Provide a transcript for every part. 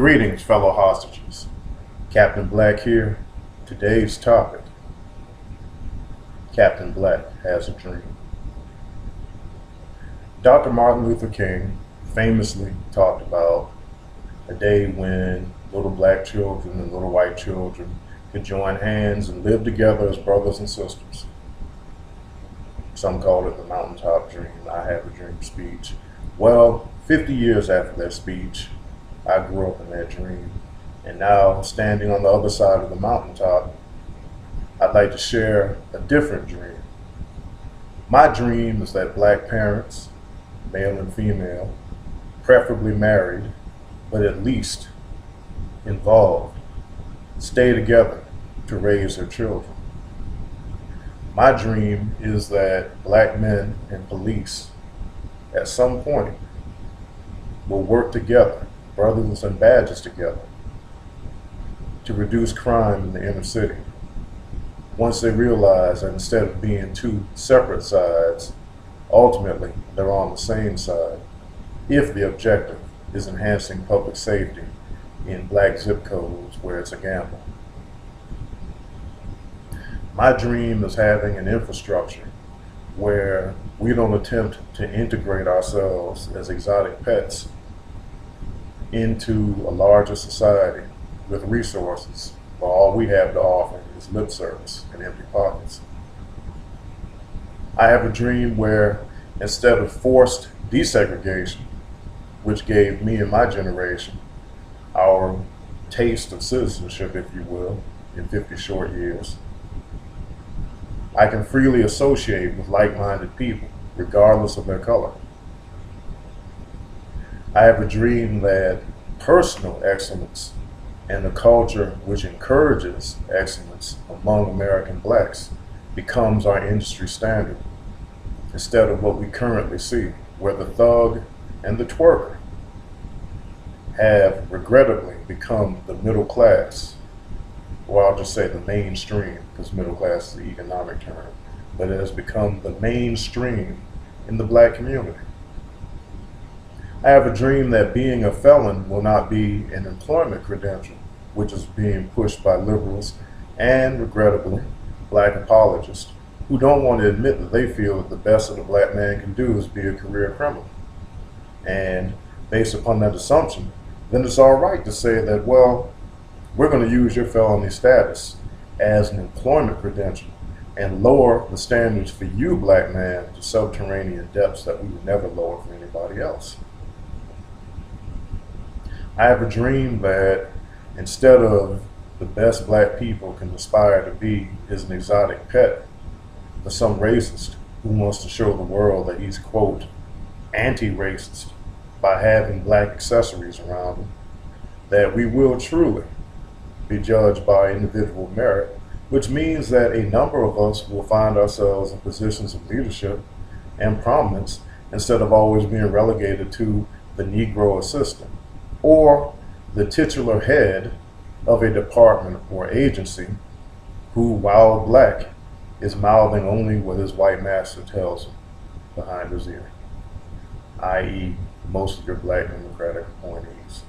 Greetings, fellow hostages. Captain Black here. Today's topic: Captain Black has a dream. Dr. Martin Luther King famously talked about a day when little black children and little white children could join hands and live together as brothers and sisters. Some call it the mountaintop dream, I have a dream speech. Well, 50 years after that speech, I grew up in that dream. And now, standing on the other side of the mountaintop, I'd like to share a different dream. My dream is that black parents, male and female, preferably married, but at least involved, stay together to raise their children. My dream is that black men and police at some point will work together, brothers and badges together, to reduce crime in the inner city. Once they realize that instead of being two separate sides, ultimately they're on the same side, if the objective is enhancing public safety in black zip codes where it's a gamble. My dream is having an infrastructure where we don't attempt to integrate ourselves as exotic pets into a larger society with resources, where all we have to offer is lip service and empty pockets. I have a dream where instead of forced desegregation, which gave me and my generation our taste of citizenship, if you will, in 50 short years, I can freely associate with like-minded people, regardless of their color. I have a dream that personal excellence and a culture which encourages excellence among American blacks becomes our industry standard, instead of what we currently see, where the thug and the twerker have regrettably become the middle class, or I'll just say the mainstream, because middle class is the economic term, but it has become the mainstream in the black community. I have a dream that being a felon will not be an employment credential, which is being pushed by liberals and, regrettably, black apologists who don't want to admit that they feel that the best that a black man can do is be a career criminal. And based upon that assumption, then it's all right to say that, well, we're going to use your felony status as an employment credential and lower the standards for you, black man, to subterranean depths that we would never lower for anybody else. I have a dream that instead of the best black people can aspire to be is an exotic pet for some racist who wants to show the world that he's, quote, anti-racist by having black accessories around him, that we will truly be judged by individual merit, which means that a number of us will find ourselves in positions of leadership and prominence instead of always being relegated to the Negro assistant or the titular head of a department or agency who, while black, is mouthing only what his white master tells him behind his ear, i.e. most of your black Democratic appointees.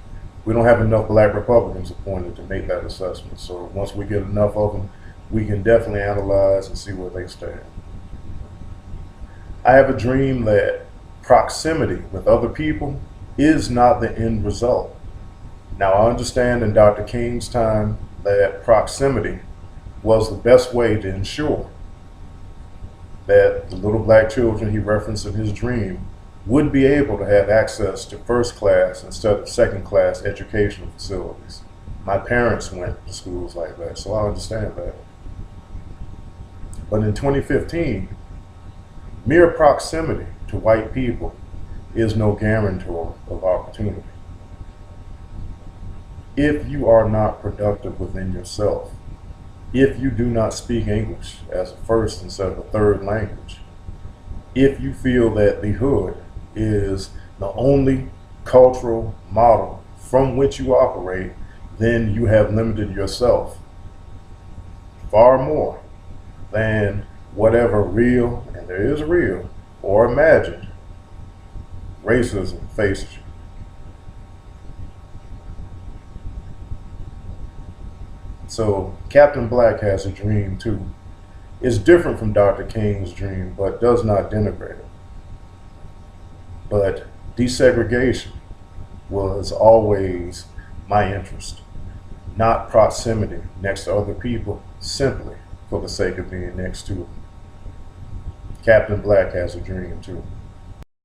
We don't have enough black Republicans appointed to make that assessment, so once we get enough of them, we can definitely analyze and see where they stand. I have a dream that proximity with other people is not the end result. Now, I understand in Dr. King's time that proximity was the best way to ensure that the little black children he referenced in his dream would be able to have access to first class instead of second class educational facilities. My parents went to schools like that, so I understand that. But in 2015, mere proximity to white people is no guarantor of opportunity. If you are not productive within yourself, if you do not speak English as a first instead of a third language, if you feel that the hood is the only cultural model from which you operate, then you have limited yourself far more than whatever real, and there is real, or imagined racism faces you. So Captain Black has a dream too. It's different from Dr. King's dream, but does not denigrate it. But desegregation was always my interest, not proximity next to other people simply for the sake of being next to them. Captain Black has a dream too.